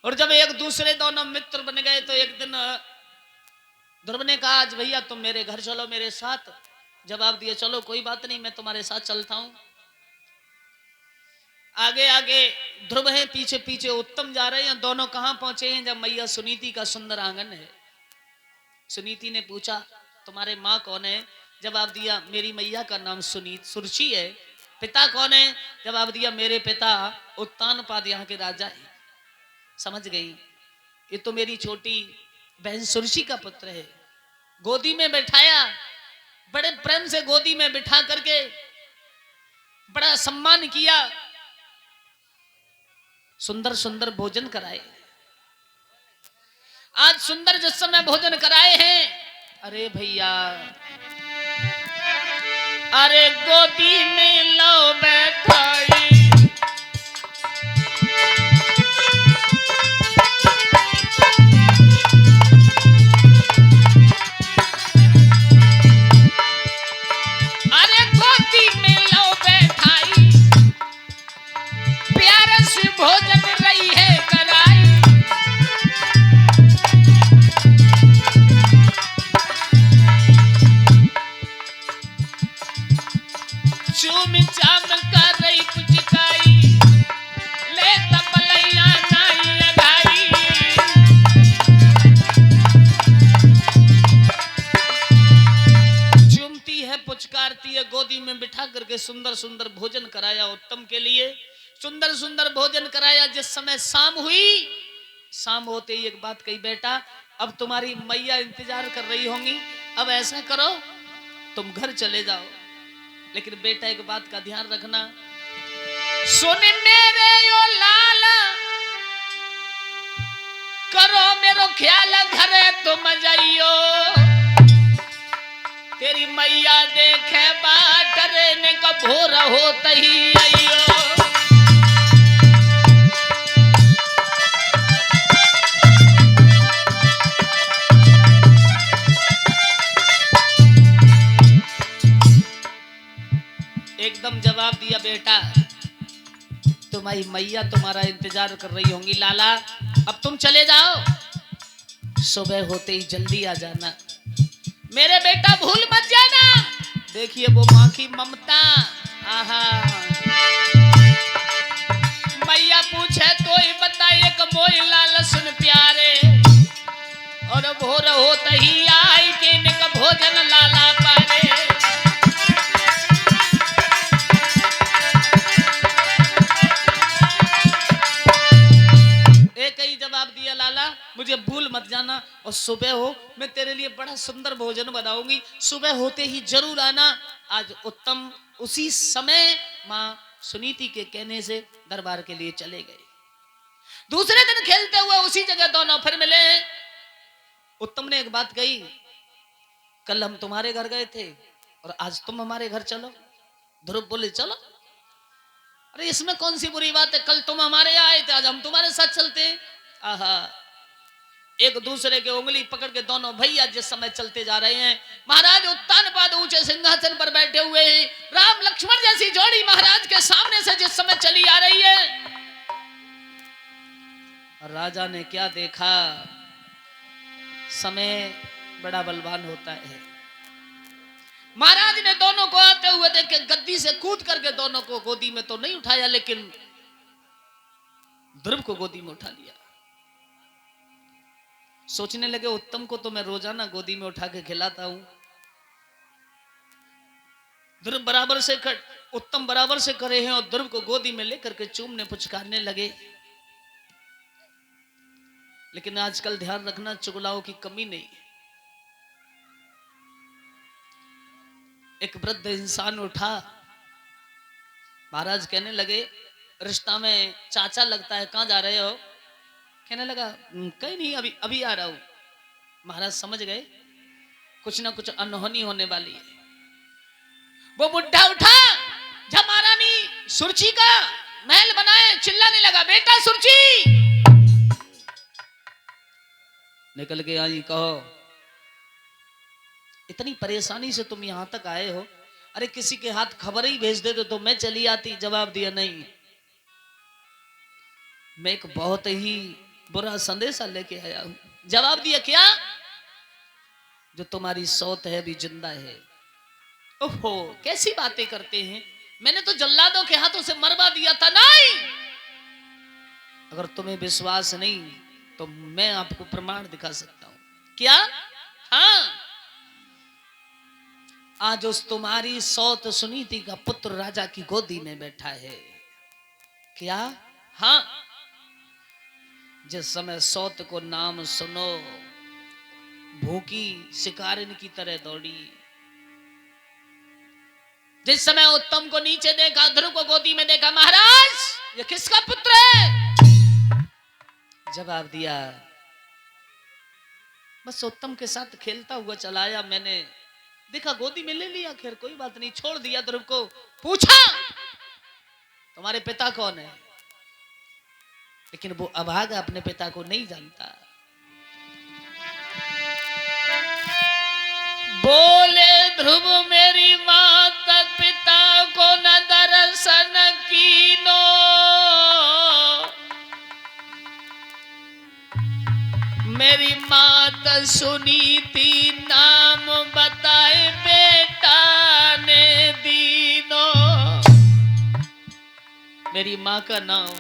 और जब एक दूसरे दोनों मित्र बन गए तो एक दिन ध्रुव ने कहा आज भैया तुम मेरे घर चलो मेरे साथ। जवाब दिया चलो कोई बात नहीं मैं तुम्हारे साथ चलता हूं। आगे आगे ध्रुव है पीछे पीछे उत्तम जा रहे हैं। दोनों कहां पहुंचे हैं जब मैया सुनीति का सुंदर आंगन है। सुनीति ने पूछा तुम्हारे माँ कौन है। जवाब दिया मेरी मैया का नाम सुरची है। पिता कौन है। जवाब दिया मेरे पिता उत्तानपाद यहाँ के राजा है। समझ गई ये तो मेरी छोटी बहन सुरची का पुत्र है। गोदी में बैठाया बड़े प्रेम से गोदी में बिठा करके बड़ा सम्मान किया। सुंदर सुंदर भोजन कराए। आज सुंदर जिस समय भोजन कराए हैं अरे भैया अरे गोदी में लो बैठाई। अरे गोदी में लो बैठाई प्यारे से भोजन रही है कराई। चूम चाम कर रही पुचकाई ले तपलैया नाई लगाई। चूमती है पुचकारती है गोदी में बिठा करके सुंदर सुंदर भोजन कराया उत्तम के लिए। सुंदर सुंदर भोजन कराया। जिस समय शाम हुई शाम होते ही एक बात कही बेटा अब तुम्हारी मैया इंतजार कर रही होंगी अब ऐसा करो तुम घर चले जाओ। लेकिन बेटा एक बात का ध्यान रखना सुन मेरे यो लाल करो मेरो ख्याल घरे तुम जाइयो। तेरी मैया देखे बाटरे ने कभोर होत ही आइयो। एकदम जवाब दिया बेटा तुम्हारी मैया तुम्हारा इंतजार कर रही होंगी लाला अब तुम चले जाओ। सुबह होते ही जल्दी आ जाना मेरे बेटा भूल मत जाना। देखिए वो माँ की ममता आहा। मैया पूछे तो ही बताइए कि मोई लाल सुन प्यारे और भोर होते ही आई के निक भोजन लाला पारे। जवाब दिया लाला मुझे भूल मत जाना और सुबह हो मैं तेरे लिए बड़ा सुंदर भोजन बनाऊंगी सुबह होते ही जरूर आना। आज उत्तम उसी समय माँ सुनीति के कहने से दरबार के लिए चले गए। दूसरे दिन खेलते हुए उसी जगह दोनों फिर मिले। उत्तम ने एक बात कही कल हम तुम्हारे घर गए थे और आज तुम हमारे घर चलो। ध्रुव बोले चलो। अरे इसमें कौन सी बुरी बात है कल तुम हमारे यहाँ आए थे आज हम तुम्हारे साथ चलते। आहा एक दूसरे के उंगली पकड़ के दोनों भैया जिस समय चलते जा रहे हैं महाराज उत्तानपाद ऊंचे सिंहासन पर बैठे हुए हैं। राम लक्ष्मण जैसी जोड़ी महाराज के सामने से जिस समय चली आ रही है। राजा ने क्या देखा समय बड़ा बलवान होता है। महाराज ने दोनों को आते हुए देखे गद्दी से कूद करके दोनों को गोदी में तो नहीं उठाया लेकिन ध्रुव को गोदी में उठा लिया। सोचने लगे उत्तम को तो मैं रोजाना गोदी में उठा के खिलाता हूं। ध्रुव बराबर से उत्तम बराबर से करे हैं और ध्रुव को गोदी में लेकर के चूमने पुचकारने लगे। लेकिन आजकल ध्यान रखना चुगलाओं की कमी नहीं। एक वृद्ध इंसान उठा महाराज कहने लगे रिश्ता में चाचा लगता है कहां जा रहे हो। कहने लगा कहीं नहीं अभी अभी आ रहा हूं। महाराज समझ गए कुछ ना कुछ अनहोनी होने वाली है। वो बुढ़ा उठा जब महारानी सुरची का महल बनाए चिल्लाने लगा बेटा सुरची निकल के आई कहो इतनी परेशानी से तुम यहां तक आए हो। अरे किसी के हाथ खबर ही भेज देते तो मैं चली आती। जवाब दिया नहीं मैं एक बहुत ही बुरा संदेशा लेके आया हूं। जवाब दिया, क्या? जो तुम्हारी सौत है भी जिंदा है। ओहो, कैसी बातें करते हैं, मैंने तो जल्लादों के हाथों से मरवा दिया था। नहीं, अगर तुम्हें विश्वास नहीं तो मैं आपको प्रमाण दिखा सकता हूं। क्या? हाँ, आज उस तुम्हारी सौत सुनीति का पुत्र राजा की गोदी में बैठा है। क्या? हाँ, जिस समय सौत को नाम सुनो भूखी शिकारिन की तरह दौड़ी, जिस समय उत्तम को नीचे देखा, ध्रुव को गोदी में देखा, महाराज ये किसका पुत्र है? जवाब दिया, बस उत्तम के साथ खेलता हुआ चलाया, मैंने देखा गोदी में ले लिया, खैर कोई बात नहीं, छोड़ दिया। ध्रुव को पूछा, तुम्हारे पिता कौन है? लेकिन वो अभागा अपने पिता को नहीं जानता। बोले ध्रुव, मेरी माता पिता को न दर्शन कीनो, मेरी माता सुनीति नाम बताए बेटा ने दीनो। मेरी माँ का नाम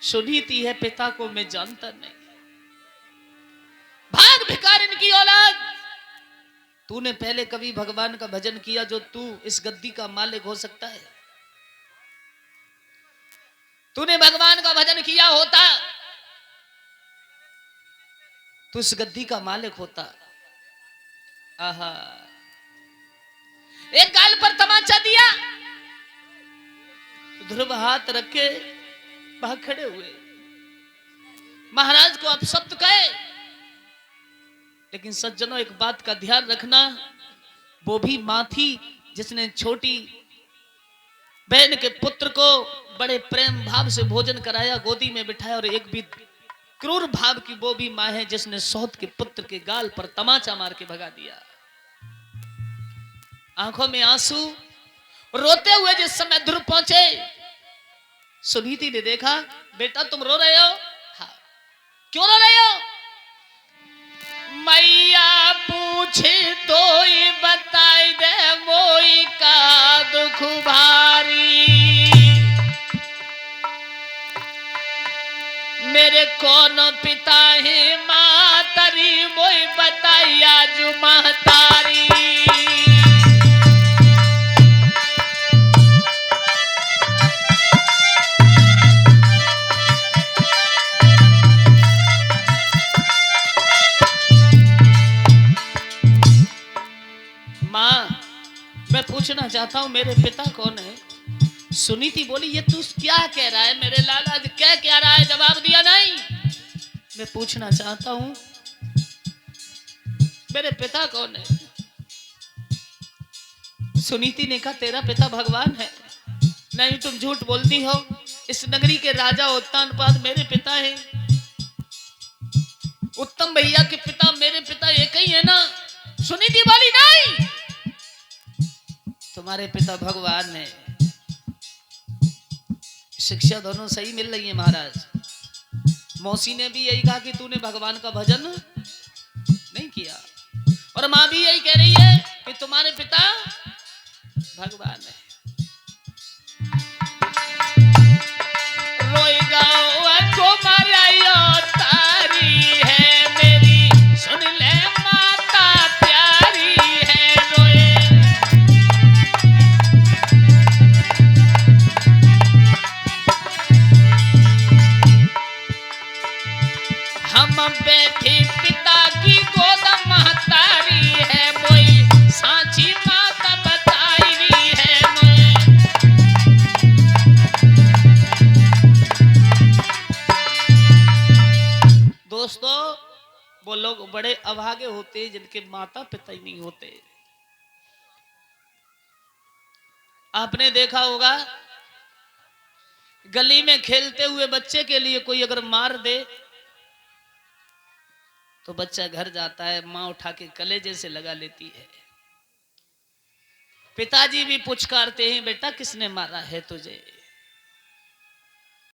सुनीति है, पिता को मैं जानता नहीं। भाग भिखारिन की औलाद, तूने पहले कभी भगवान का भजन किया जो तू इस गद्दी का मालिक हो सकता है? तूने भगवान का भजन किया होता तो इस गद्दी का मालिक होता। आहा, एक गाल पर तमाचा दिया, ध्रुव हाथ रखे वहां खड़े हुए, महाराज को अपशब्द कहे। लेकिन सज्जनों, एक बात का ध्यान रखना, वो भी मां थी जिसने छोटी बहन के पुत्र को बड़े प्रेम भाव से भोजन कराया, गोदी में बिठाया, और एक भी क्रूर भाव की वो भी मां है जिसने सौत के पुत्र के गाल पर तमाचा मार के भगा दिया। आंखों में आंसू, रोते हुए जिस समय ध्रुव पहुंचे, सुनीति ने देखा, बेटा तुम रो रहे हो? हाँ, क्यों रो रहे हो? मैया पूछे तो ही बताई दे, मोई का दुख भारी, मेरे कौन पिता है मातरी, मोई बताई आज महतारी। मैं पूछना चाहता हूं मेरे पिता कौन है? सुनीति बोली, ये तू क्या कह रहा है मेरे लाला, क्या कह रहा है? जवाब दिया नहीं। मैं पूछना चाहता हूं मेरे पिता कौन है? सुनीति ने कहा, तेरा पिता भगवान है। नहीं, तुम झूठ बोलती हो, इस नगरी के राजा उत्तानपाद मेरे पिता है। उत्तम भैया के पिता मेरे पिता एक ही है ना? सुनीति बोली, नहीं, तुम्हारे पिता भगवान है। शिक्षा दोनों सही मिल रही है महाराज। मौसी ने भी यही कहा कि तूने भगवान का भजन नहीं किया, और मां भी यही कह रही है कि तुम्हारे पिता भगवान है। रोएगा को मरायो तारी है मेरी, सुन ले माता प्यारी है, रोए हम बैठे पिता की गोद महतारी है, मोई सांची माता बताई रही है, मोई। दोस्तों, वो लोग बड़े अभागे होते हैं जिनके माता पिता ही नहीं होते। आपने देखा होगा, गली में खेलते हुए बच्चे के लिए कोई अगर मार दे तो बच्चा घर जाता है, मां उठा के कलेजे से लगा लेती है। पिताजी भी पुचकारते हैं, बेटा किसने मारा है तुझे?